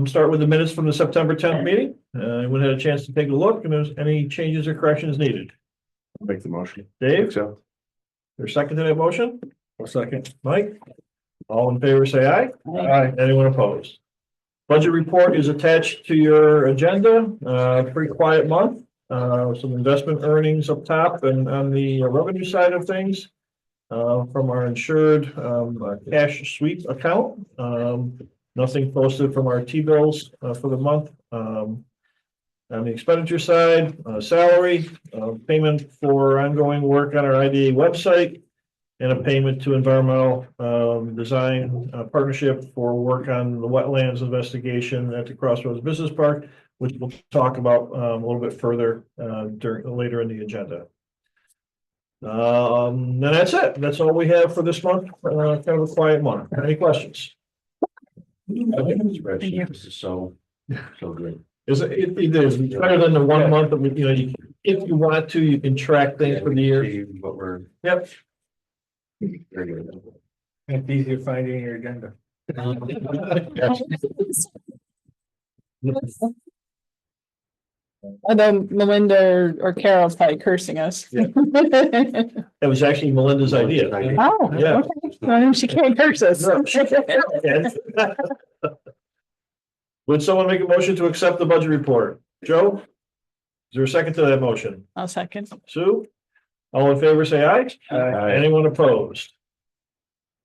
Start with the minutes from the September 10th meeting. Anyone had a chance to take a look and there's any changes or corrections needed? Make the motion. Dave, So. there's second to that motion? A second. Mike? All in favor, say aye. Aye. Anyone opposed? Budget report is attached to your agenda. Pretty quiet month. Some investment earnings up top and on the revenue side of things. From our insured cash sweep account. Nothing posted from our T-bills for the month. On the expenditure side, salary, payment for ongoing work on our IDA website, and a payment to environmental design partnership for work on the wetlands investigation at the Crossroads Business Park, which we'll talk about a little bit further later in the agenda. And that's it. That's all we have for this month. Kind of a quiet month. Any questions? I think this spreadsheet, this is so good. Is it is it's better than the 1 month that we, if you want to, you can track things for the year. See what we're. Yep. Very good. It's easier finding your agenda. Although Melinda or Carol's probably cursing us. Yeah. It was actually Melinda's idea. Oh, Yeah. okay. Well, she can't curse us. Would someone make a motion to accept the budget report? Joe? Is there a second to that motion? I'll second. Sue? All in favor, say aye. Aye. Anyone opposed?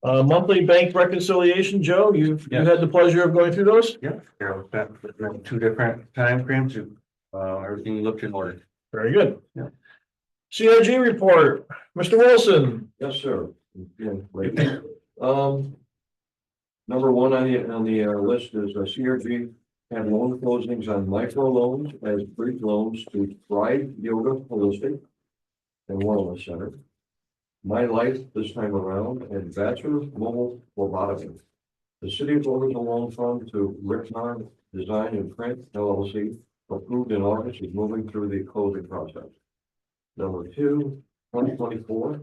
Monthly bank reconciliation, Joe, you had the pleasure of going through those? Yeah, Carol, that, 2 different time frames, everything looked in order. Very good. Yeah. CRG report, Mr. Wilson. Yes, sir. Again, great. Number one on the list is CRG had loan closings on micro loans as brief loans to Thrive Yoga Holistic and Wellness Center. My Life this time around and Vassar Mobile Robotics. The city of Overton Loan Fund to Rickmar Design and Print LLC approved in August is moving through the closing process. Number two, 2024,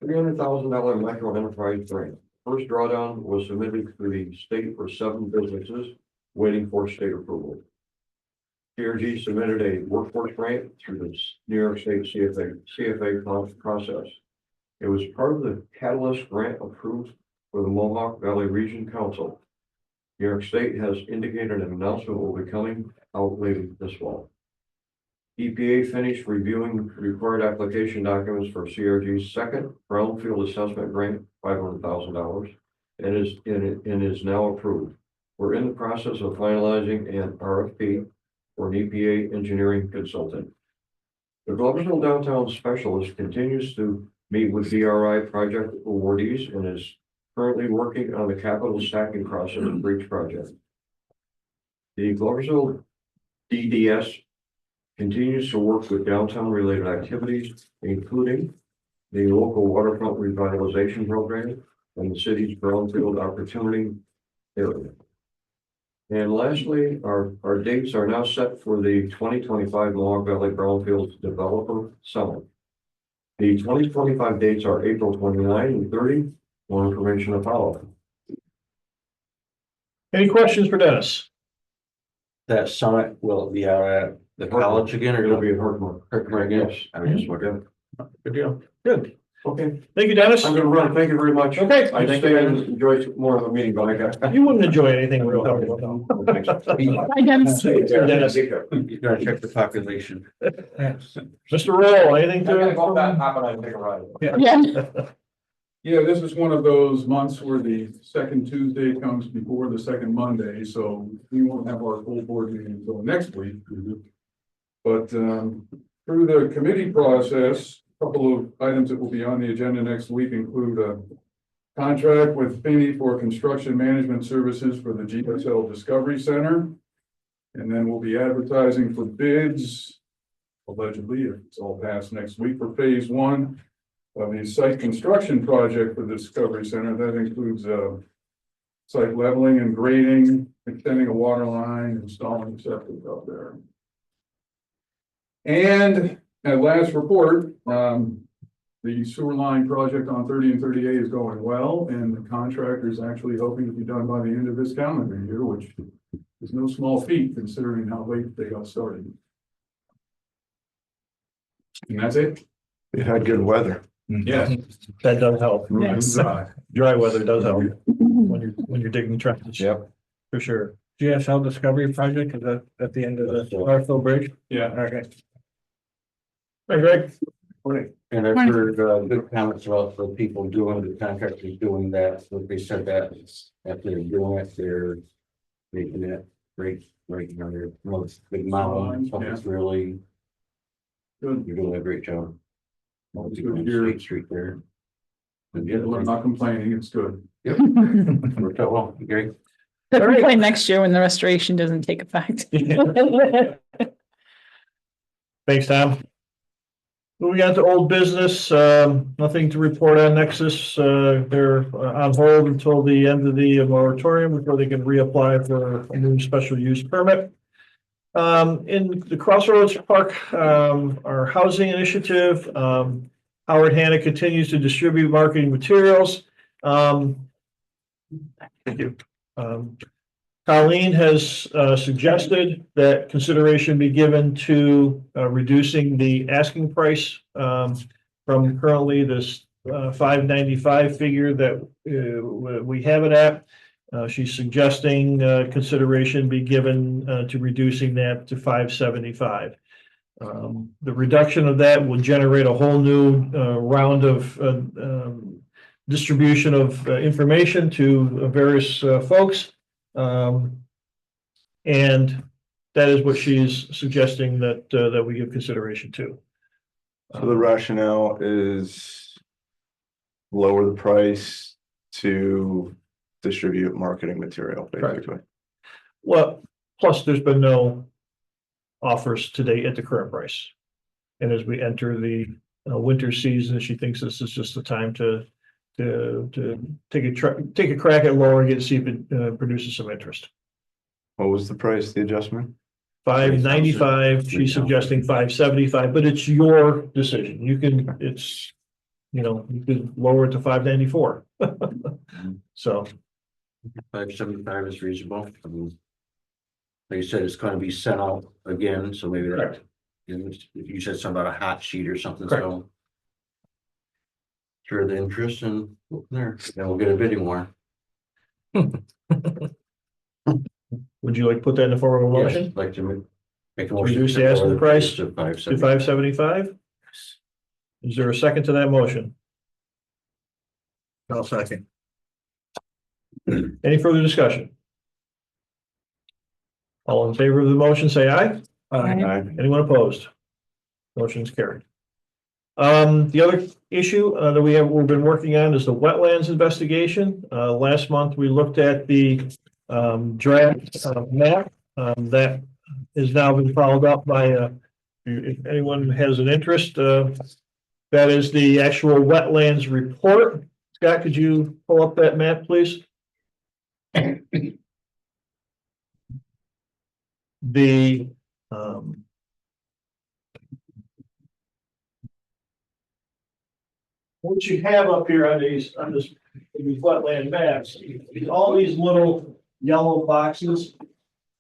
$300,000 micro enterprise grant. First drawdown was submitted through the state for 7 businesses waiting for state approval. CRG submitted a workforce grant through the New York State CFA process. It was part of the Catalyst grant approved for the Mohawk Valley Region Council. New York State has indicated an announcement will be coming out later this fall. EPA finished reviewing required application documents for CRG's second brownfield assessment grant, $500,000, and is now approved. We're in the process of finalizing an RFP for an EPA engineering consultant. The Gloversville Downtown Specialist continues to meet with DRI project awardees and is currently working on the capital stacking process for each project. The Gloversville DDS continues to work with downtown related activities, including the local waterfront revitalization program and the city's brownfield opportunity area. And lastly, our dates are now set for the 2025 Mohawk Valley Brownfield Developer Summit. The 2025 dates are April 29 and 30. More information to follow. Any questions for Dennis? That summit will be out at the college again, or It'll be at Herkimer. Herkimer again? I mean, just what, Good deal. Good. Okay, Thank you, Dennis. I'm gonna run. Thank you very much. Okay. I stay and enjoy more of the meeting, but I got. You wouldn't enjoy anything we're talking about. Bye, Dennis. Dennis. You're gonna check the population. Mr. Roll, anything to? hop and take a ride. Yeah. Yeah, this is one of those months where the second Tuesday comes before the second Monday, so we won't have our full board meeting until next week. But through the committee process, a couple of items that will be on the agenda next week include a contract with Finney for construction management services for the GSL Discovery Center. And then we'll be advertising for bids, allegedly, if it's all passed next week, for phase 1 of the site construction project for the Discovery Center. That includes site leveling and grading, extending a water line, installing septic out there. And at last report, The sewer line project on 30 and 38 is going well, and the contractor is actually hoping to be done by the end of this calendar year, which is no small feat considering how late they got started. And that's it. We had good weather. Yes. That does help. Yes. Dry weather does help when you're digging trenches. Yep. For sure. GSL Discovery Project, is that at the end of the Northville Bridge? Yeah. Okay. Hey, Greg. And I've heard good comments about the people doing, the contractors doing that, so they said that after they're doing it, they're making it great, you know, they're most big mountain, it's really, Good. you're doing a great job. Good to hear. State Street there. And the I'm other not complaining, it's good. thing, worked out well, Gary. They'll complain next year when the restoration doesn't take effect. Thanks, Tom. Moving on to old business, nothing to report on Nexus. They're on hold until the end of the moratorium before they can reapply for a new special use permit. In the Crossroads Park, our housing initiative, Howard Hanna continues to distribute marketing materials. Thank you. Colleen has suggested that consideration be given to reducing the asking price from currently this $595 figure that we have it at. She's suggesting consideration be given to reducing that to $575. The reduction of that will generate a whole new round of distribution of information to various folks. And that is what she's suggesting that we give consideration to. So the rationale is lower the price to distribute marketing material, basically. Well, plus there's been no offers today at the current price. And as we enter the winter season, she thinks this is just the time to take a crack at lowering it, see if it produces some interest. What was the price, the adjustment? $595, she's suggesting $575, but it's your decision. You can, you could lower it to $594. So, 575 is reasonable. I mean, like you said, it's gonna be sent out again, so maybe that, Correct. you said something about a hot sheet or something, Correct. so. Sure, the interest and go from there, then we'll get a bidding war. would you like to put that in the form of a motion? Yes, like to make a motion. Reduce the asking price to To 575. $575? Is there a second to that motion? I'll second. Any further discussion? All in favor of the motion, say aye. Aye. Anyone opposed? Motion's carried. The other issue that we've been working on is the wetlands investigation. Last month, we looked at the draft map that has now been followed up by, if anyone has an interest, that is the actual wetlands report. Scott, could you pull up that map, please? The what you have up here on these wetland maps is all these little yellow boxes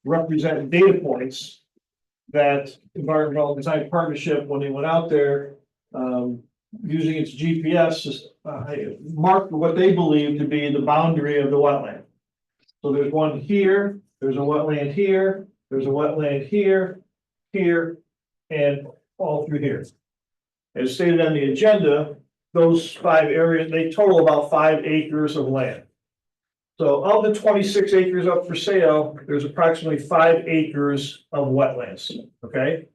represent data points that Environmental Design Partnership, when they went out there, using its GPS, marked what they believe to be the boundary of the wetland. So there's one here, there's a wetland here, there's a wetland here, here, and all through here. As stated on the agenda, those 5 areas, they total about 5 acres of land. So of the 26 acres up for sale, there's approximately 5 acres of wetlands, okay?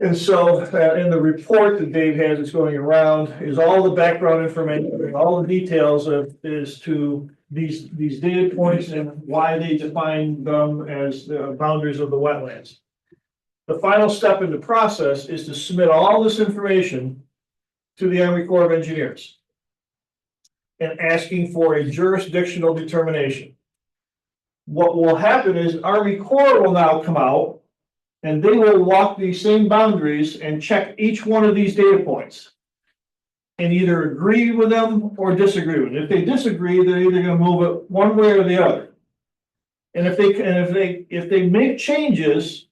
And so in the report that Dave has that's going around is all the background information, all the details as to these data points and why they define them as the boundaries of the wetlands. The final step in the process is to submit all this information to the Army Corps of Engineers and asking for a jurisdictional determination. What will happen is Army Corps will now come out and they will walk these same boundaries and check each one of these data points. and either agree with them or disagree with them. If they disagree, they're either gonna move it one way or the other. And if they make changes,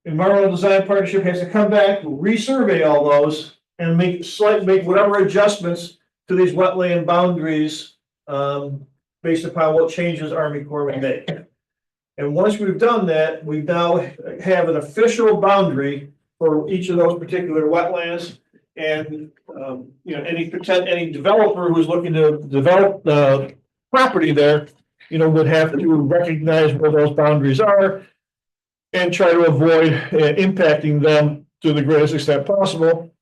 Environmental Design Partnership has to come back, resurvey all those and make whatever adjustments to these wetland boundaries, based upon what changes Army Corps may make. And once we've done that, we now have an official boundary for each of those particular wetlands. And, any developer who's looking to develop the property there, would have to recognize where those boundaries are and try to avoid impacting them to the greatest extent possible.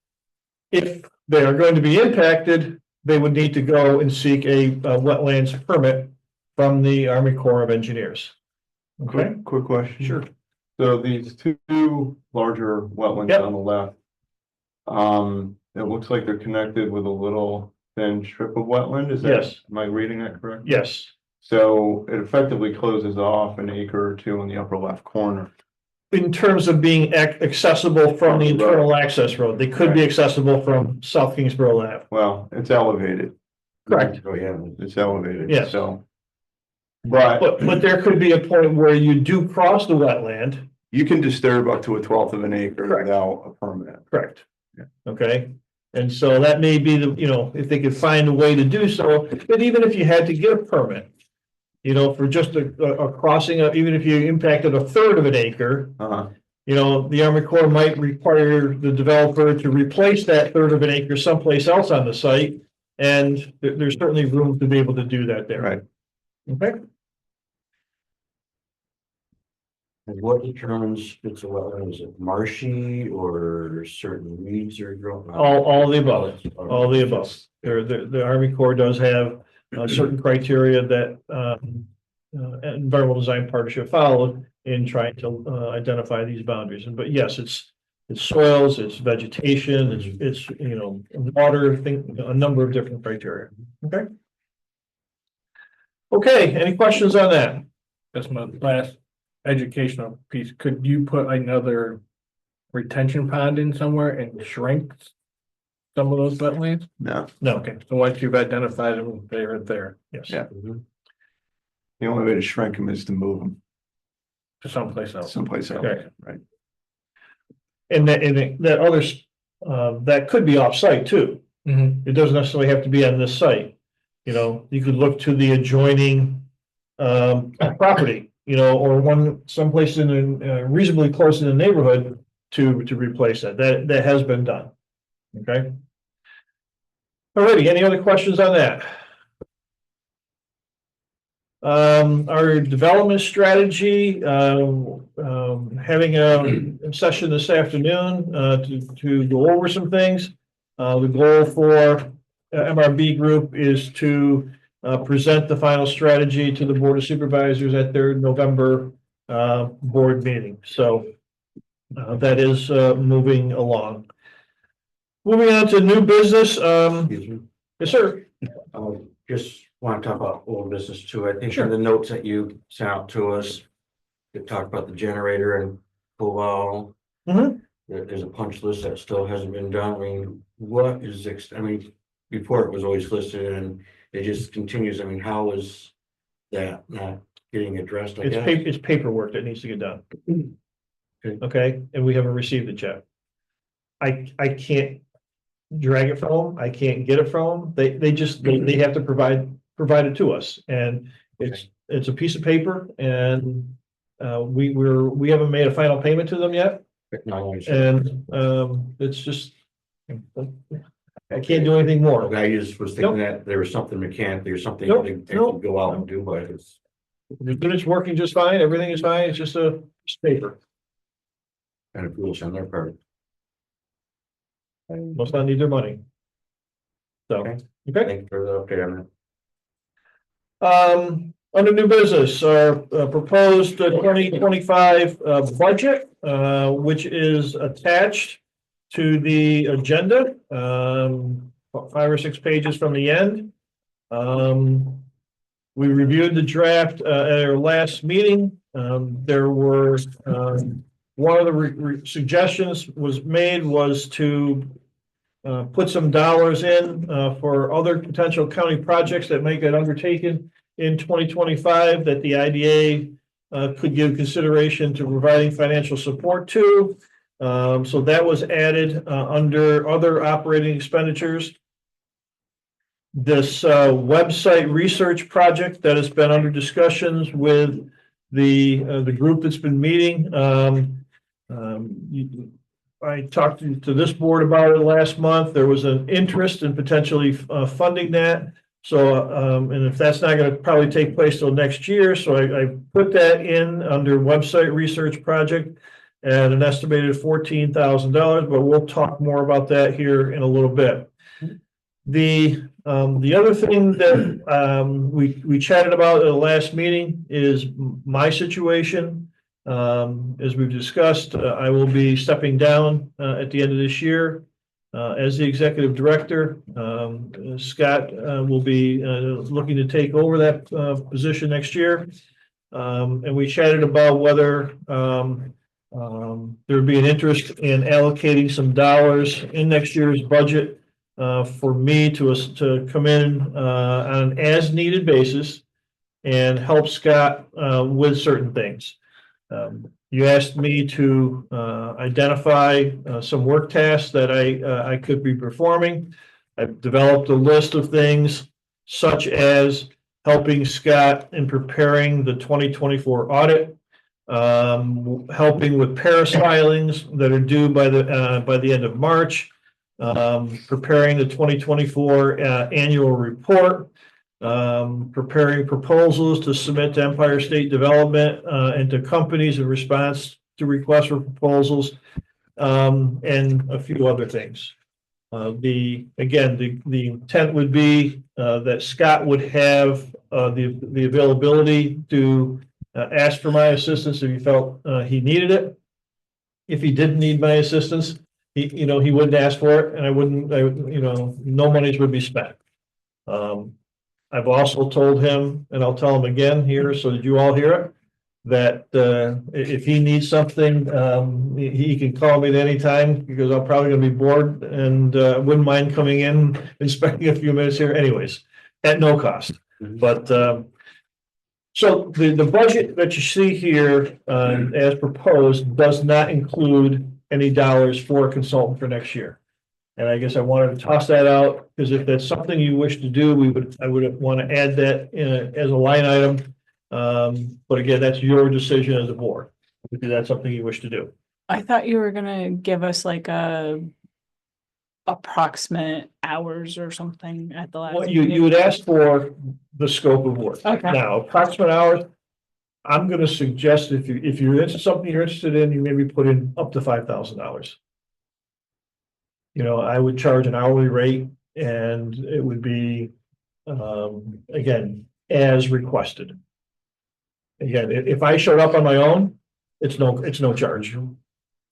If they are going to be impacted, they would need to go and seek a wetlands permit from the Army Corps of Engineers. Okay, Quick question. sure. So these two larger wetlands Yep. on the left. It looks like they're connected with a little thin strip of wetland, is that? Yes. Am I reading that correct? Yes, So it effectively closes off an acre or two in the upper left corner. in terms of being accessible from the internal access road, they could be Right. accessible from South Kingsborough Ave. Well, it's elevated, Correct. Oh, yeah. it's elevated, Yes. so. But But there could be a point where you do cross the wetland. you can disturb up to a 1/12 of an acre Correct. without a permit. Correct. Yeah. Okay, and so that may be if they could find a way to do so, but even if you had to get a permit. For just a crossing of, even if you impacted a third of an acre, Uh-huh. the Army Corps might require the developer to replace that third of an acre someplace else on the site. And there's certainly room to be able to do that there. Right. Okay, And what determines it's a wetland? Is it marshy or certain weeds are growing? all the above, all the above. The Army Corps does have certain criteria that Environmental Design Partnership followed in trying to identify these boundaries. But yes, it's soils, it's vegetation, it's water, a number of different criteria. Okay. Okay, any questions on that? That's my last educational piece. Could you put another retention pond in somewhere and shrink some of those wetlands? No, No, Okay, so once you've identified them, they're there yes. Yeah. the only way to shrink them is to move them to someplace else. someplace else, Okay. right? And that others, that could be off-site too. Mhm. It doesn't necessarily have to be on this site. You could look to the adjoining property, or someplace reasonably close in the neighborhood to replace that. That has been done. Okay. Alrighty, any other questions on that? Our development strategy, having a session this afternoon, to go over some things. The goal for MRB Group is to present the final strategy to the Board of Supervisors at their November board meeting. So that is moving along. Moving on to new business. Excuse me. Yes, sir. Just want to talk about old business too. I think Sure. in the notes that you sent out to us, you talked about the generator and Cobol. Mhm. There's a punch list that still hasn't been done. I mean, what is, before it was always listed and it just continues. I mean, how is that not getting addressed, I guess? It's paperwork that needs to get done. Okay. Okay, and we haven't received it yet. I can't drag it from them. I can't get it from them. They have to provide it to us. And it's a piece of paper and we haven't made a final payment to them yet. No, And it's just, I can't do anything more. I just was thinking that there was something mechanically or something Nope, they could nope. go out and do, but it's. The unit's working just fine. Everything is fine. It's just a piece of paper. Kind of foolish on their part. Must not need their money. So, Okay. okay. Thank you for the update on that. Under new business, our proposed 2025 budget, which is attached to the agenda, 5 or 6 pages from the end. We reviewed the draft at our last meeting. There were one of the suggestions was made was to put some dollars in, for other potential county projects that may get undertaken in 2025 that the IDA, could give consideration to providing financial support to. So that was added, under other operating expenditures. This, website research project that has been under discussions with the group that's been meeting. I talked to this board about it last month. There was an interest in potentially funding that. So, and if that's not going to probably take place till next year, so I put that in under website research project at an estimated $14,000, but we'll talk more about that here in a little bit. The other thing that we chatted about at the last meeting is my situation. As we've discussed, I will be stepping down at the end of this year as the executive director. Scott will be looking to take over that position next year. And we chatted about whether there would be an interest in allocating some dollars in next year's budget for me to come in on an as-needed basis and help Scott with certain things. You asked me to identify some work tasks that I could be performing. I've developed a list of things such as helping Scott in preparing the 2024 audit, helping with Paris filings that are due by the end of March, preparing the 2024 annual report, preparing proposals to submit to Empire State Development and to companies in response to requests for proposals, and a few other things. The intent would be that Scott would have the availability to ask for my assistance if he felt he needed it. If he didn't need my assistance, he wouldn't ask for it, and I wouldn't, no monies would be spent. I've also told him, and I'll tell him again here, so that you all hear it, that if he needs something, he can call me at any time, because I'm probably gonna be bored and wouldn't mind coming in and spending a few minutes here anyways, at no cost. But so the budget that you see here as proposed does not include any dollars for a consultant for next year. And I guess I wanted to toss that out, because if that's something you wish to do, I would want to add that as a line item. But again, that's your decision as a board, if that's something you wish to do. I thought you were gonna give us like a approximate hours or something at the last. Well, you would ask for the scope of work. Okay. Now, approximate hours, I'm going to suggest if you're into something you're interested in, you maybe put in up to $5,000. I would charge an hourly rate, and it would be, again, as requested. Again, if I showed up on my own, it's no charge.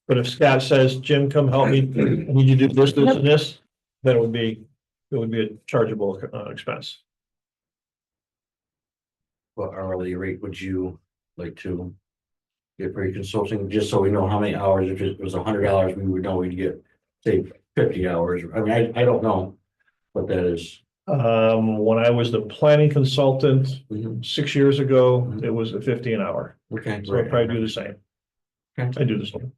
But if Scott says, Jim, come help me, I need you to do this, this, and this, then it would be a chargeable expense. What hourly rate would you like to get for your consulting, just so we know how many hours? If it was $100, we would know we'd get, say, 50 hours. I mean, I don't know what that is. When I was the planning consultant 6 years ago, it was $50 an hour. Okay. So I'd probably do the same. Okay. I do the same.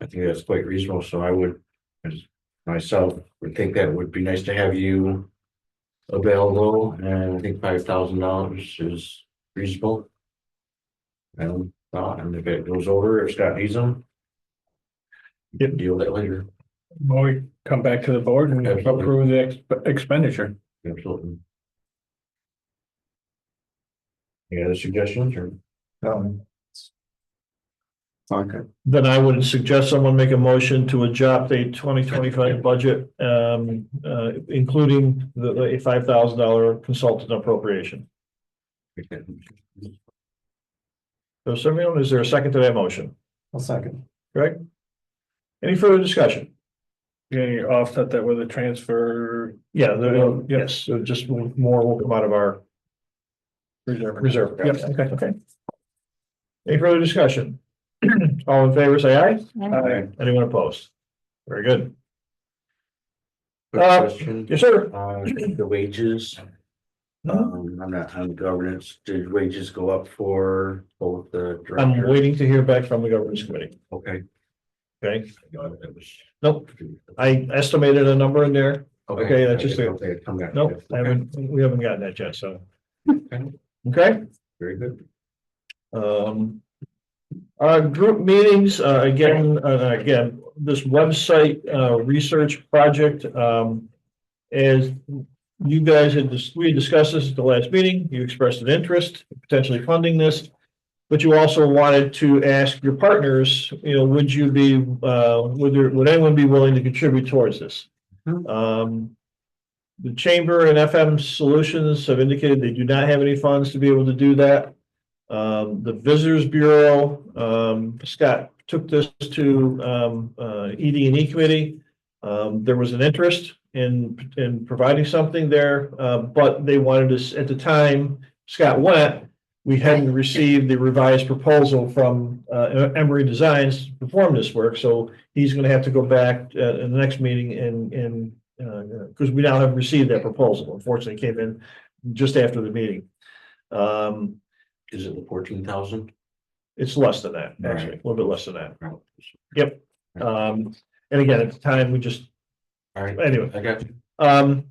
I think that's quite reasonable, so I would, as myself, would think that would be nice to have you available, and I think $5,000 is reasonable. And if it goes over, if Scott needs them, Yep. deal with that later. When we come back to the board and Absolutely. approve the expenditure. Absolutely. Any other suggestions or? Okay. Then I would suggest someone make a motion to adopt a 2025 budget, including a $5,000 consultant appropriation. So, is there a second to that motion? I'll second. Greg? Any further discussion? You offset that with a transfer. Yeah, yes, so just more will come out of our reserve. Yep, okay. Any further discussion? All in favor, say aye. Aye. Anyone opposed? Very good. Quick question, Yes, sir. the wages. I'm not on governance. Did wages go up for both the I'm director? waiting to hear back from the governance committee. Okay. Okay, It was- nope, I estimated a number in there. Okay, that's just a- Okay, come back. Nope, Okay, we haven't gotten that yet, so. Okay. Okay, very good. group meetings, again, this website, research project, as you guys we discussed this at the last meeting, you expressed an interest in potentially funding this. But you also wanted to ask your partners, would you be, would anyone be willing to contribute towards this? The Chamber and FM Solutions have indicated they do not have any funds to be able to do that. The Visitors Bureau, Scott took this to, ED&E committee. There was an interest in providing something there, but they wanted us, at the time Scott went, we hadn't received the revised proposal from Emery Designs to perform this work, so he's gonna have to go back in the next meeting and because we now have received that proposal. Unfortunately, it came in just after the meeting. Is it the 14,000? It's less than that, actually, a little bit less than that. Right. Yep. And again, at the time, we just, All right, anyway. I got you.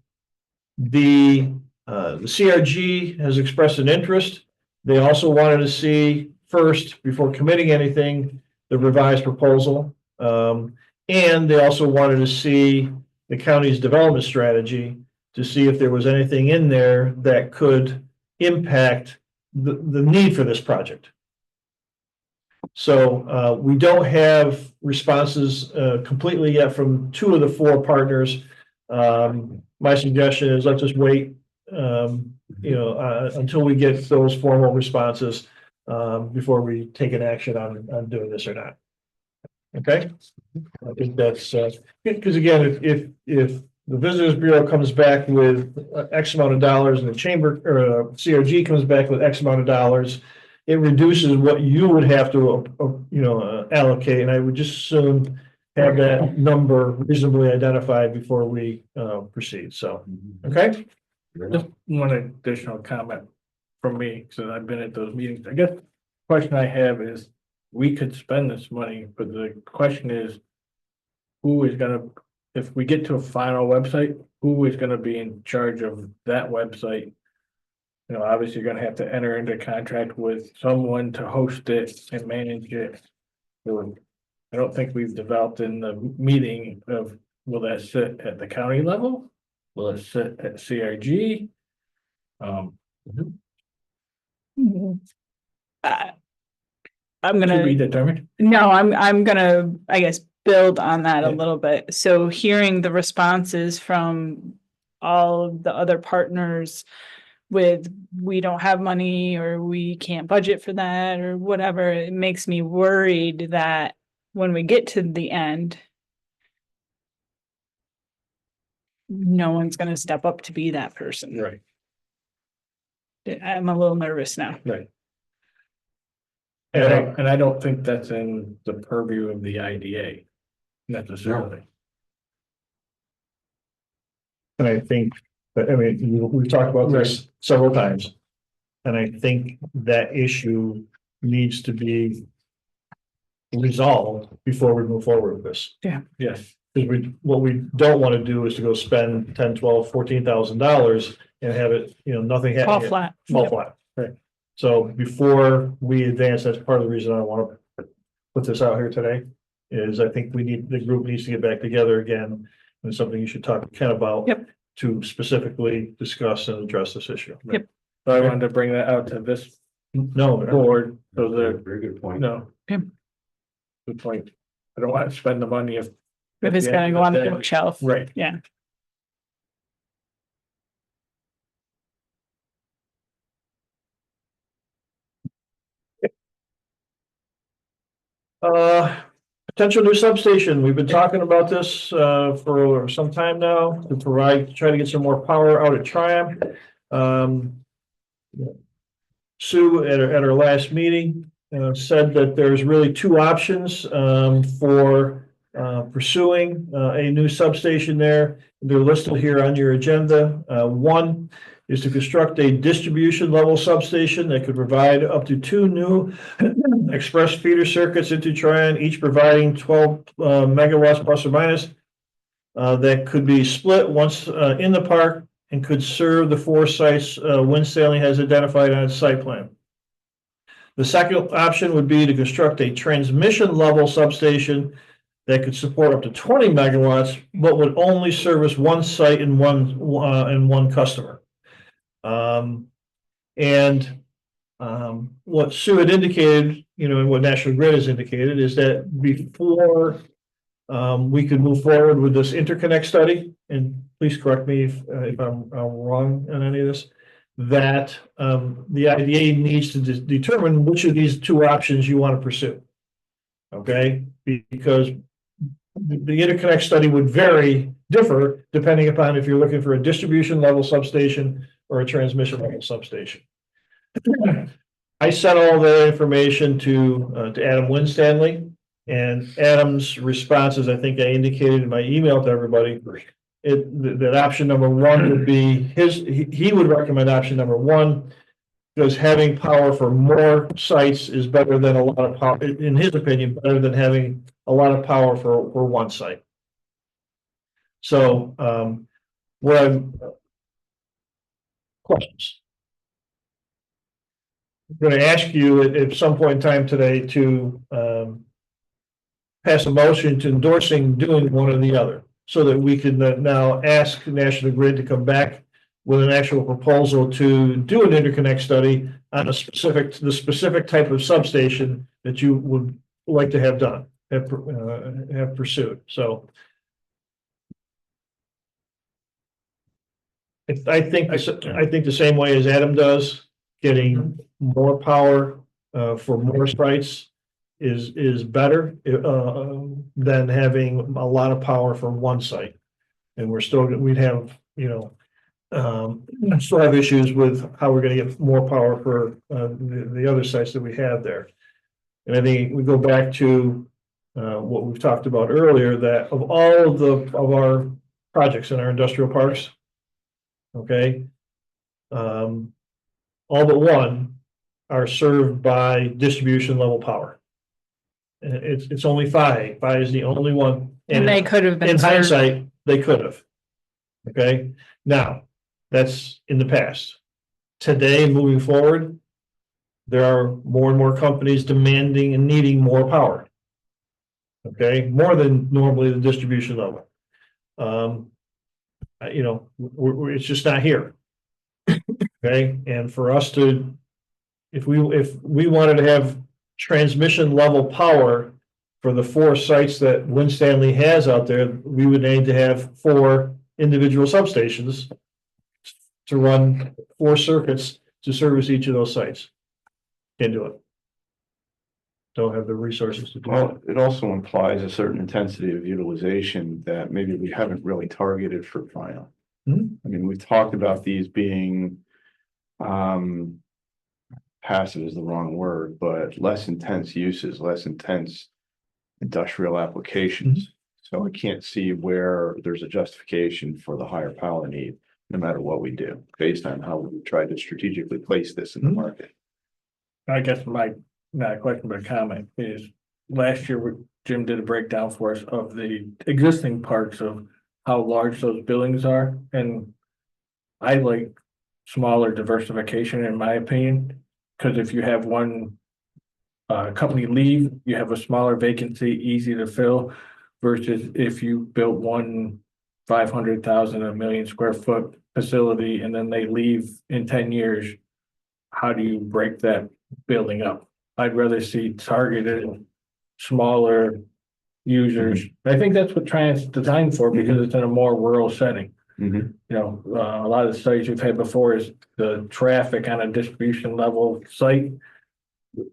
The CRG has expressed an interest. They also wanted to see first, before committing anything, the revised proposal. And they also wanted to see the county's development strategy to see if there was anything in there that could impact the need for this project. So we don't have responses completely yet from 2 of the 4 partners. My suggestion is let's just wait, until we get those formal responses before we take an action on doing this or not. Okay, I think that's because again, if the Visitors Bureau comes back with X amount of dollars and the Chamber or CRG comes back with X amount of dollars, it reduces what you would have to allocate, and I would just soon have that number reasonably identified before we proceed. So, okay. Just one additional comment from me, because I've been at those meetings. I guess the question I have is, we could spend this money, but the question is, who is gonna, if we get to a final website, who is gonna be in charge of that website? Obviously, you're gonna have to enter into contract with someone to host it and manage it. So I don't think we've developed in the meeting of, will that sit at the county level? Will it sit at CRG? I'm To be gonna, determined. no, I'm gonna, I guess, build on that a Yeah. little bit. So hearing the responses from all of the other partners with, we don't have money or we can't budget for that or whatever, it makes me worried that when we get to the end, no one's gonna step up to be that person. Right. I'm a little nervous now. Right. And I don't think that's in the purview of the IDA necessarily. And I think, but I mean, we've talked about this several times. And I think that issue needs to be resolved before we move forward with this. Yes. Because what we don't want to do is to go spend $10, $12, $14,000 and have it, nothing Fall happen. flat. Fall flat. Right. So before we advance, that's part of the reason I want to put this out here today, is I think the group needs to get back together again. And something you should talk to Ken about. Yep. To specifically discuss and address this issue. Yep. So I wanted to bring that out to this No, board, so that, Very good point. no. Yep. Good point. I don't want to spend the money if. If it's at gonna end go of on the day- bookshelf. Right. Yeah. Potential new substation. We've been talking about this for some time now to try to get some more power out at Triumph. Sue at our last meeting said that there's really 2 options for pursuing a new substation there. They're listed here on your agenda. One is to construct a distribution level substation that could provide up to 2 new express feeder circuits into Tryon, each providing 12 megawatts plus or minus. That could be split once in the park and could serve the 4 sites Winstanley has identified on its site plan. The second option would be to construct a transmission level substation that could support up to 20 megawatts, but would only service 1 site and one customer. What Sue had indicated, and what National Grid has indicated is that before we could move forward with this interconnect study, and please correct me if I'm wrong on any of this, that the IDA needs to determine which of these 2 options you want to pursue. Okay, because the interconnect study would differ depending upon if you're looking for a distribution level substation or a transmission level substation. I sent all the information to Adam Winstanley, and Adam's responses, I think I indicated in my email to everybody, that option number 1 would be he would recommend option number 1, because having power for more sites is better than a lot of power, in his opinion, better than having a lot of power for 1 site. So, questions? I'm going to ask you at some point in time today to pass a motion to endorsing doing one or the other, so that we can now ask National Grid to come back with an actual proposal to do an interconnect study on the specific type of substation that you would like to have done, have pursued. So I think the same way as Adam does, getting more power for more sites is better than having a lot of power for 1 site. And we'd have, still have issues with how we're going to get more power for the other sites that we have there. And I think we go back to what we've talked about earlier, that of all of our projects in our industrial parks, okay, all but 1 are served by distribution level power. And it's only Phi. Phi is the only one. And they could have been in served. hindsight, they could have. Okay, now that's in the past. Today, moving forward, there are more and more companies demanding and needing more power. Okay, more than normally the distribution level. It's just not here. Okay, and for us to, if we wanted to have transmission level power for the 4 sites that Winstanley has out there, we would need to have 4 individual substations to run 4 circuits to service each of those sites. Can't do it. Don't have the resources to do it. Well, it also implies a certain intensity of utilization that maybe we haven't really targeted for final. Mhm. I mean, we've talked about these being passive is the wrong word, but less intense uses, less intense industrial applications. So I can't see where there's a justification for the higher power need, no matter what we do, based on how we try to strategically place this in the market. I guess my, not a question, but a comment is, last year, Jim did a breakdown for us of the existing parks of how large those buildings are, and I like smaller diversification, in my opinion, because if you have one company leave, you have a smaller vacancy, easy to fill, versus if you built one 500,000, 1 million square foot facility, and then they leave in 10 years, how do you break that building up? I'd rather see targeted, smaller users. I think that's what Triumph's designed for, because it's in a more rural setting. Mhm. A lot of the studies we've had before is the traffic on a distribution level site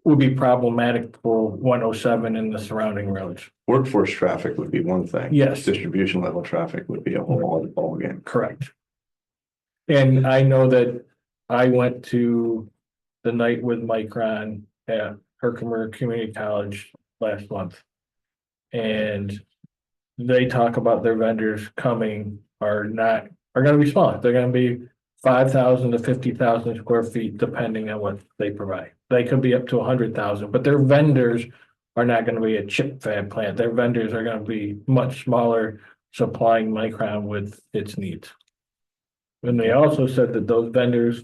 would be problematic for 107 and the surrounding roads. Workforce traffic would be one thing. Yes. Distribution level traffic would be a whole other ballgame. Correct. And I know that I went to the night with Micron at Herkimer Community College last month. And they talk about their vendors coming are gonna be small. They're gonna be 5,000 to 50,000 square feet, depending on what they provide. They could be up to 100,000, but their vendors are not gonna be a chip fab plant. Their vendors are gonna be much smaller, supplying Micron with its needs. And they also said that those vendors,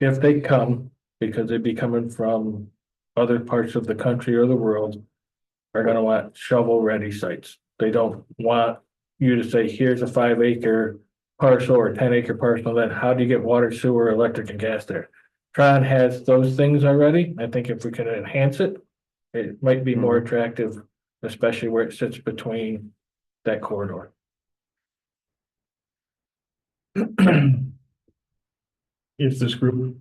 if they come, because they'd be coming from other parts of the country or the world, are gonna want shovel-ready sites. They don't want you to say, here's a 5 acre parcel or 10 acre parcel, then how do you get water, sewer, electric and gas there? Tron has those things already. I think if we can enhance it, it might be more attractive, especially where it sits between that corridor. If this group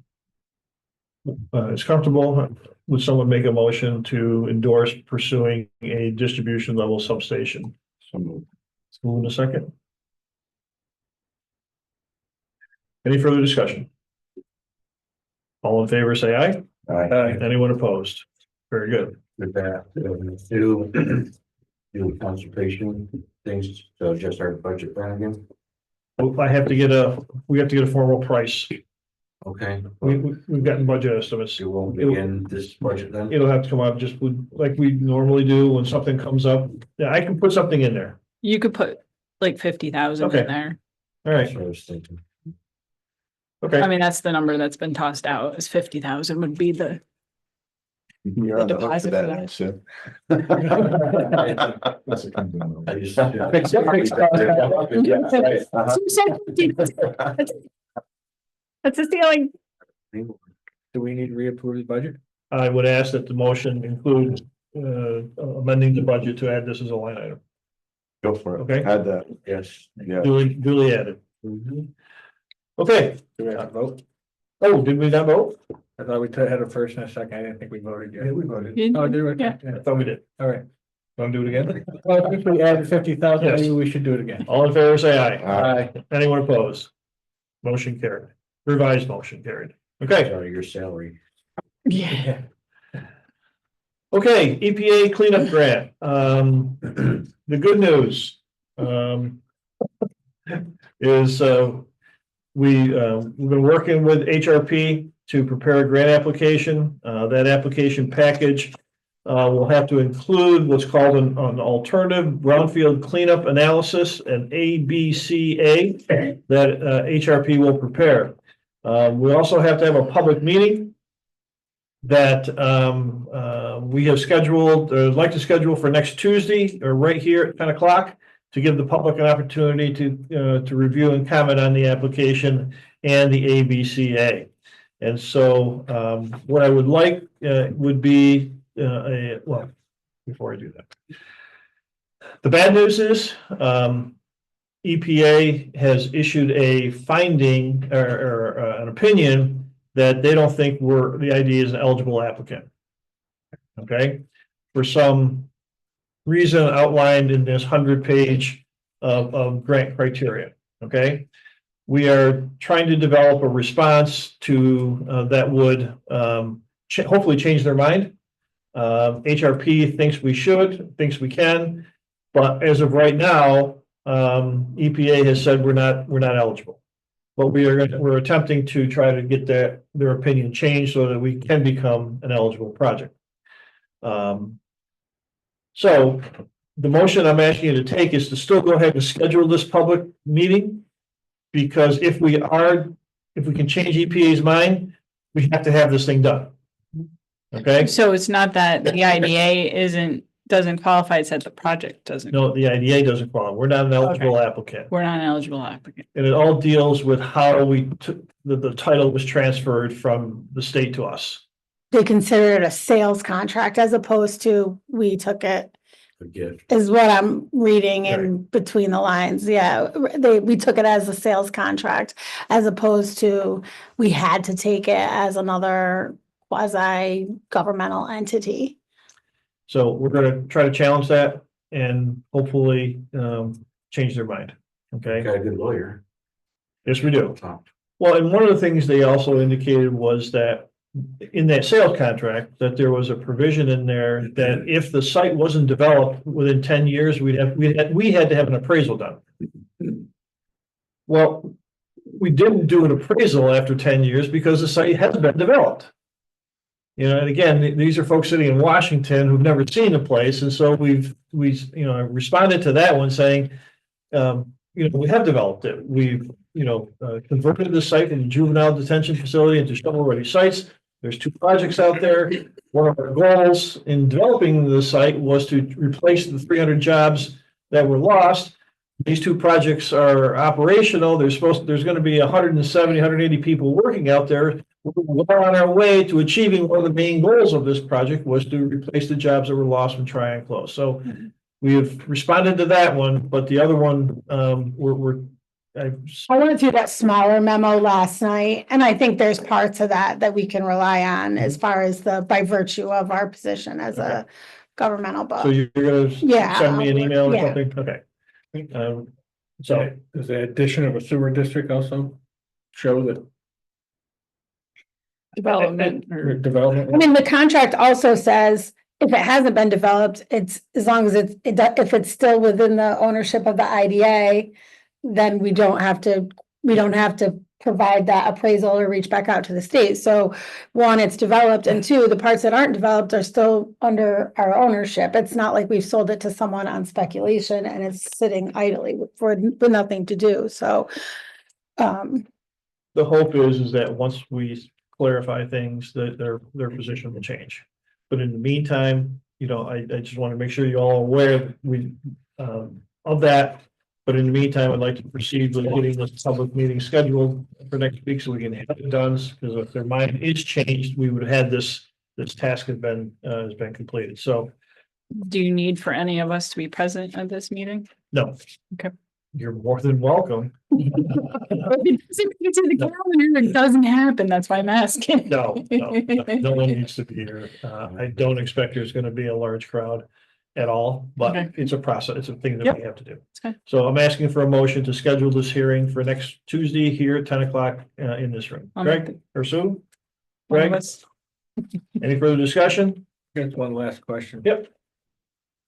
is comfortable, would someone make a motion to endorse pursuing a distribution level substation? So moved. Let's move in a second. Any further discussion? All in favor, say aye. Aye. Anyone opposed? Very good. With that, do consultation things to adjust our budget plan again. We have to get a formal price. Okay. We've gotten budget estimates. You won't begin this budget then? It'll have to come up just like we normally do when something comes up. Yeah, I can put something in there. You could put like 50,000 Okay. in there. All right, That's what I was thinking. okay. I mean, that's the number that's been tossed out, is 50,000 would be the, You're on the hook for deposit for that. that, Sue. I just- that's a ceiling. Do we need to reapprove the budget? I would ask that the motion include amending the budget to add this as a line item. Go for it. Okay. Had that, Yes. yeah. Duly added. Mhm. Okay. Do we have to vote? Oh, did we not vote? I thought we had a first and a second. I didn't think we voted yet. we voted. Oh, do we? Yeah. I thought we did. All right. Want to do it again? Well, if we added 50,000, Yes. maybe we should do it again. All in favor, say aye. Aye. Anyone opposed? Motion carried. Revised motion carried. Okay, Sorry, your salary. Yeah. okay, EPA cleanup grant. The good news, is, we've been working with HRP to prepare a grant application. That application package will have to include what's called an alternative brownfield cleanup analysis, an ABCA, that HRP will prepare. We also have to have a public meeting that we have scheduled, or like to schedule for next Tuesday, or right here at 10 o'clock, to give the public an opportunity to review and comment on the application and the ABCA. And so what I would like would be well, before I do that. The bad news is EPA has issued a finding or an opinion that they don't think the ID is an eligible applicant. Okay, for some reason outlined in this 100-page of grant criteria. Okay, we are trying to develop a response to that would hopefully change their mind. HRP thinks we should, thinks we can, but as of right now, EPA has said we're not eligible. But we're attempting to try to get their opinion changed so that we can become an eligible project. So the motion I'm asking you to take is to still go ahead and schedule this public meeting. Because if we can change EPA's mind, we have to have this thing done. Okay? So it's not that the IDA doesn't qualify, it's that the project doesn't. No, the IDA doesn't qualify. We're not an eligible applicant. We're not an eligible applicant. And it all deals with how we took, the title was transferred from the state to us. They consider it a sales contract as opposed to we took it, A gift. is what I'm reading in between the lines. Yeah, we took it as a sales contract as opposed to we had to take it as another quasi governmental entity. So we're gonna try to challenge that and hopefully change their mind. Okay? Got a good lawyer. Yes, we do. Top. Well, and one of the things they also indicated was that in that sales contract, that there was a provision in there that if the site wasn't developed within 10 years, we had to have an appraisal done. Well, we didn't do an appraisal after 10 years because the site hasn't been developed. You know, and again, these are folks sitting in Washington who've never seen the place, and so we responded to that one saying, we have developed it. We've, converted the site from juvenile detention facility into shovel-ready sites. There's 2 projects out there. One of our goals in developing the site was to replace the 300 jobs that were lost. These 2 projects are operational. There's going to be 170, 180 people working out there. We're on our way to achieving one of the main goals of this project was to replace the jobs that were lost from Try and Close. So we have responded to that one, but the other one, I went through that smaller memo last night, and I think there's parts of that we can rely on as far as by virtue of our position as a governmental so body. you're going to send me an email or Yeah. something? Okay. So Does the addition of a sewer district also show that Development or or development? I mean, the contract also says if it hasn't been developed, it's as long as if it's still within the ownership of the IDA, then we don't have to provide that appraisal or reach back out to the state. So 1, it's developed, and 2, the parts that aren't developed are still under our ownership. It's not like we've sold it to someone on speculation and it's sitting idly for nothing to do. So the hope is that once we clarify things, that their position will change. But in the meantime, I just want to make sure you're all aware of that. But in the meantime, I'd like to proceed with getting this public meeting scheduled for next week so we can have it done. Because if their mind is changed, we would have had this task has been completed. So do you need for any of us to be present at this meeting? no. Okay. You're more than welcome. If it doesn't get to the calendar, it doesn't happen. That's why I'm asking. No one needs to be here. I don't expect there's going to be a large crowd at all, but Okay. it's a process. It's a thing that Yep. we have to do. Okay. So I'm asking for a motion to schedule this hearing for next Tuesday here at 10 o'clock in this room. I'll make Greg or Sue? One of Greg, us. any further discussion? Here's one last question. Yep.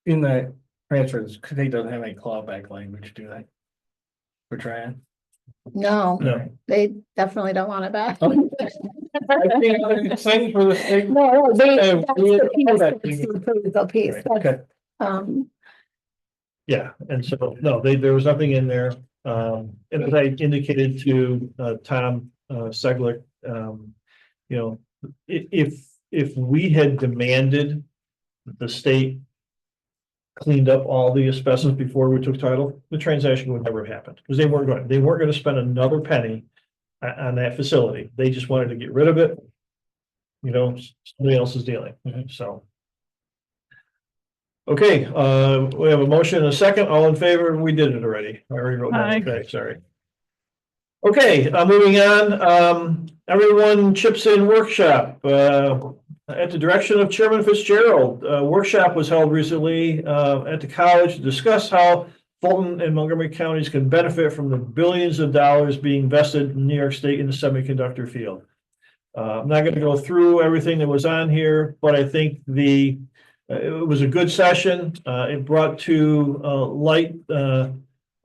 In that transfer, because they don't have any clawback language, do they? We're trying. no, No. they definitely don't want it back. Thing for the state. No, that's we- the piece, that- that's the appraisal piece. That's, Okay. Yeah, and so, no, there was nothing in there. And as I indicated to Tom Seglick, if we had demanded that the state cleaned up all the asbestos before we took title, the transaction would never have happened. Because they weren't going to spend another penny on that facility. They just wanted to get rid of it. Somebody else is dealing, so. Okay, we have a motion and a second. All in favor? We did it already. I already wrote Aye. that. Okay, sorry. Okay, moving on. Everyone chips in workshop. At the direction of Chairman Fitzgerald, a workshop was held recently at the college to discuss how Fulton and Montgomery counties can benefit from the billions of dollars being invested in New York State in the semiconductor field. I'm not going to go through everything that was on here, but I think it was a good session. It brought to light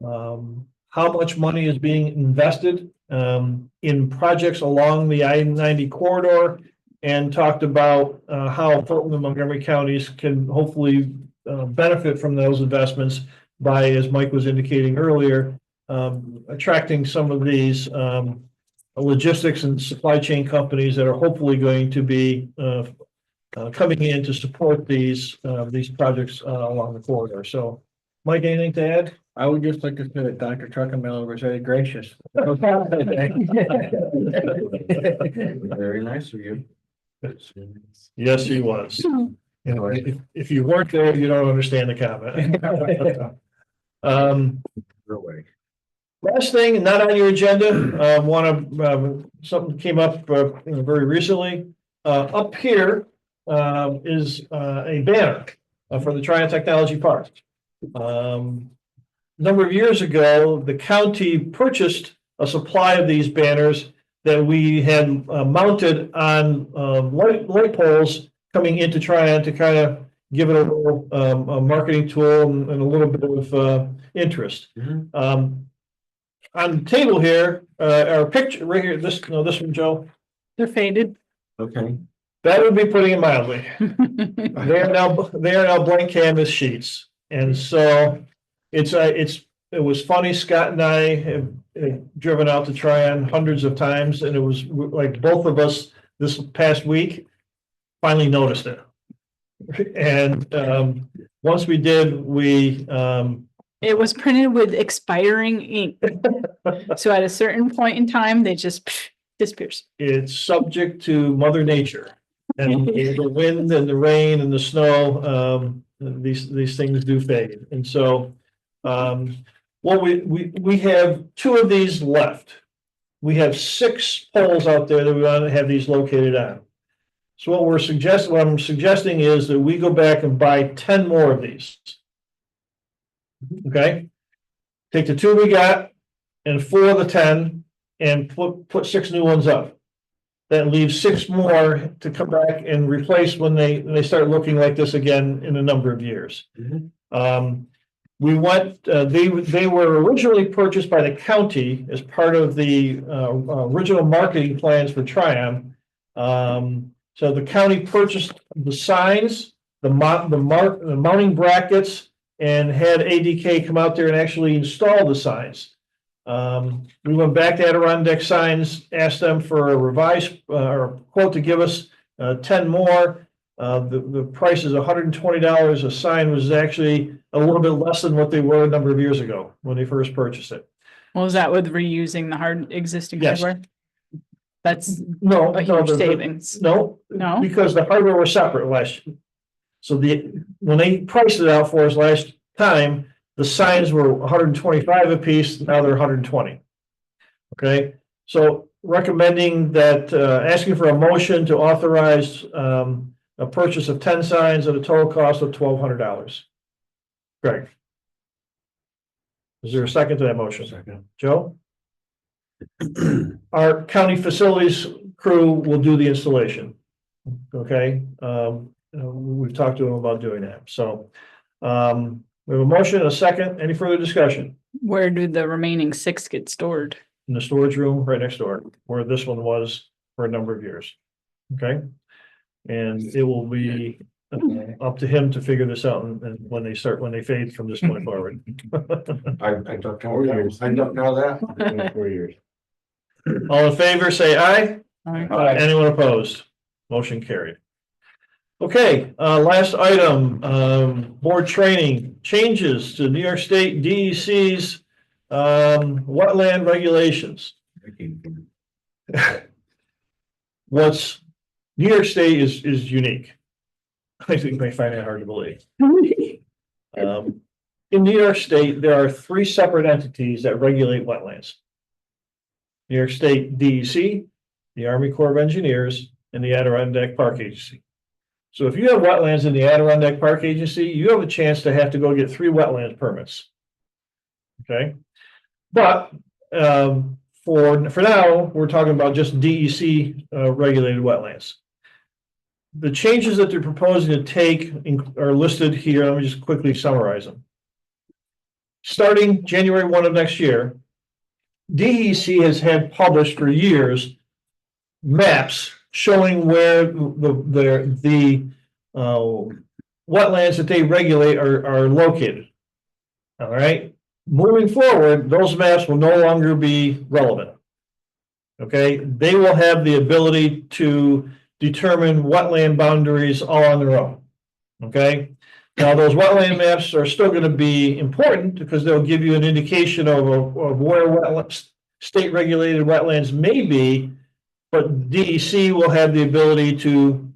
how much money is being invested in projects along the I-90 corridor, and talked about how Fulton and Montgomery counties can hopefully benefit from those investments by, as Mike was indicating earlier, attracting some of these logistics and supply chain companies that are hopefully going to be coming in to support these projects along the corridor. So, Mike, anything to add? I would just like to say that Dr. Truckenmiller was very gracious. Very nice of you. Yes, he was. If you weren't there, you don't understand the comment. Really. Last thing, not on your agenda, something came up very recently. Up here is a banner for the Triumph Technology Park. A number of years ago, the county purchased a supply of these banners that we had mounted on light poles coming into Tryon to kind of give it a little a marketing tool and a little bit of interest. On the table here, our picture right here, this one, Joe, They're faded. Okay. that would be putting it mildly. They are now blank canvas sheets. And so it was funny. Scott and I have driven out to Tryon hundreds of times, and it was like both of us this past week finally noticed it. And once we did, It was printed with expiring ink. So at a certain point in time, they just disappears. it's subject to Mother Nature. And the wind and the rain and the snow, these things do fade. And so well, we have 2 of these left. We have 6 poles out there that we want to have these located on. So what I'm suggesting is that we go back and buy 10 more of these. Okay? Take the 2 we got and 4 of the 10 and put 6 new ones up. That leaves 6 more to come back and replace when they start looking like this again in a number of years. We went, they were originally purchased by the county as part of the original marketing plans for Tryon. So the county purchased the signs, the mounting brackets, and had ADK come out there and actually install the signs. We went back to Adirondack Signs, asked them for a revised or quote to give us 10 more. The price is $120. A sign was actually a little bit less than what they were a number of years ago when they first purchased it. Well, is that with reusing the existing Yes. hardware? That's No, a huge savings. No, No? because the hardware was separate last year. So when they priced it out for us last time, the signs were 125 a piece, now they're 120. Okay, so recommending that, asking for a motion to authorize a purchase of 10 signs at a total cost of $1,200. Greg. Is there a second to that motion? Second. Joe? Our county facilities crew will do the installation. Okay, we've talked to them about doing that, so we have a motion and a second. Any further discussion? Where do the remaining 6 get stored? In the storage room right next door, where this one was for a number of years. Okay, and it will be up to him to figure this out, and when they fade from this point forward. I ducked out that. 4 years. All in favor, say aye. Alright. Anyone opposed? Motion carried. Okay, last item, board training, changes to New York State DEC's wetland regulations. What's New York State is unique. I think you may find that hard to believe. In New York State, there are 3 separate entities that regulate wetlands. New York State DEC, the Army Corps of Engineers, and the Adirondack Park Agency. So if you have wetlands in the Adirondack Park Agency, you have a chance to have to go get 3 wetlands permits. Okay, but for now, we're talking about just DEC regulated wetlands. The changes that they're proposing to take are listed here. Let me just quickly summarize them. Starting January 1 of next year, DEC has had published for years maps showing where the wetlands that they regulate are located. All right. Moving forward, those maps will no longer be relevant. Okay, they will have the ability to determine wetland boundaries all on their own. Okay, now those wetland maps are still going to be important because they'll give you an indication of where state regulated wetlands may be, but DEC will have the ability to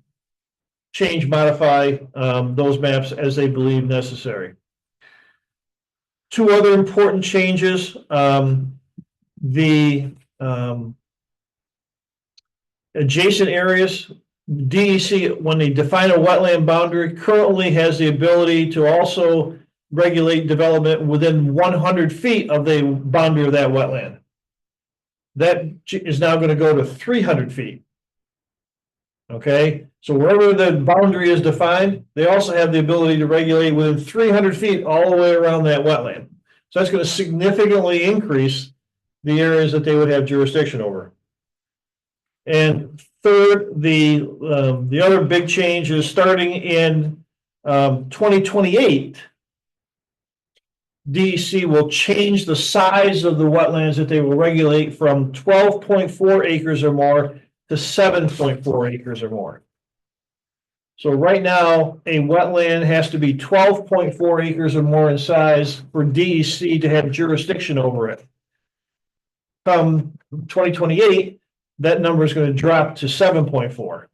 change, modify those maps as they believe necessary. 2 other important changes, the adjacent areas, DEC, when they define a wetland boundary, currently has the ability to also regulate development within 100 feet of the boundary of that wetland. that is now gonna go to 300 feet. Okay, so wherever the boundary is defined, they also have the ability to regulate within 300 feet all the way around that wetland. So that's gonna significantly increase the areas that they would have jurisdiction over. And third, the other big change is starting in 2028. DEC will change the size of the wetlands that they will regulate from 12.4 acres or more to 7.4 acres or more. So right now, a wetland has to be 12.4 acres or more in size for DEC to have jurisdiction over it. Come 2028, that number is going to drop to 7.4.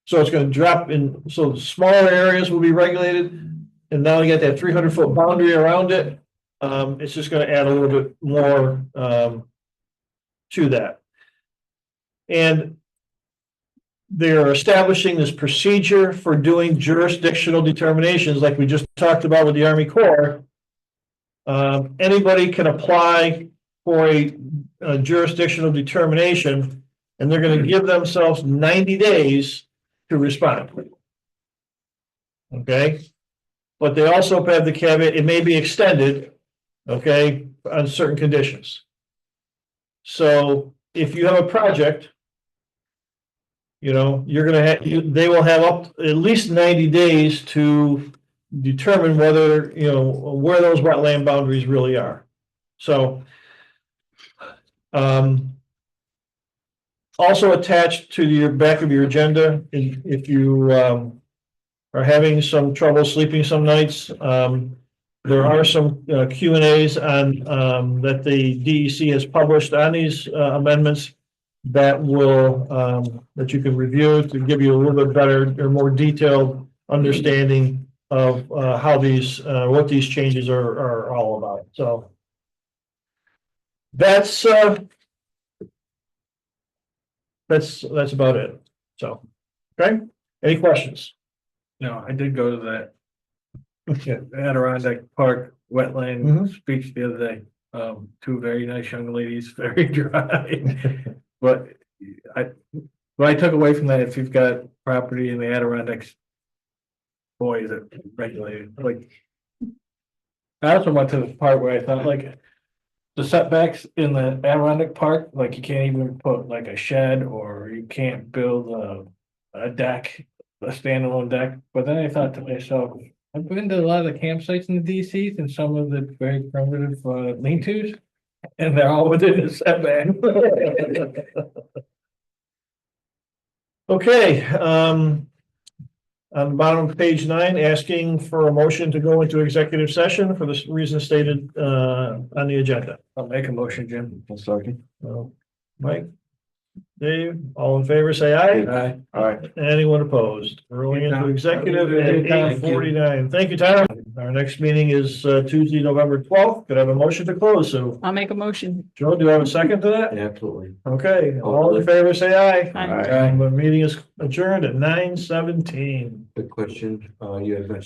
So it's going to drop in, so smaller areas will be regulated, and now you got that 300-foot boundary around it. It's just going to add a little bit more to that. And they're establishing this procedure for doing jurisdictional determinations, like we just talked about with the Army Corps. Anybody can apply for a jurisdictional determination, and they're going to give themselves 90 days to respond. Okay, but they also have the caveat, it may be extended, okay, on certain conditions. So if you have a project, you know, you're gonna have, they will have up at least 90 days to determine whether, you know, where those wetland boundaries really are. So also attached to your back of your agenda, if you are having some trouble sleeping some nights, there are some Q&As on that the DEC has published on these amendments that will that you can review to give you a little bit better or more detailed understanding of how these what these changes are all about. So that's about it. So, okay, any questions? No, I did go to that Okay. Adirondack Park wetland Mhm. speech the other day. Two very nice young ladies, very dry. But what I took away from that, if you've got property in the Adirondacks, boy, is it regulated, like. I also went to the part where I thought like the setbacks in the Adirondack Park, like you can't even put like a shed or you can't build a deck, a standalone deck. But then I thought to myself, I've been to a lot of the campsites in the DCs and some of the very primitive lean-tos, and they're all within the setback. Okay, on the bottom of page 9, asking for a motion to go into executive session for the reason stated on the agenda. I'll make a motion, Jim. A second. Mike, Dave, all in favor, say aye. Aye. All right. Anyone opposed? We're going into executive at Thank you. 8:49. Thank you, Tom. Our next meeting is Tuesday, November 12th. Could I have a motion to close? So, I'll make a motion. Joe, do you have a second to that? Absolutely. Okay, all in favor, say aye. Aye. The meeting is adjourned at 9:17. The question, you had mentioned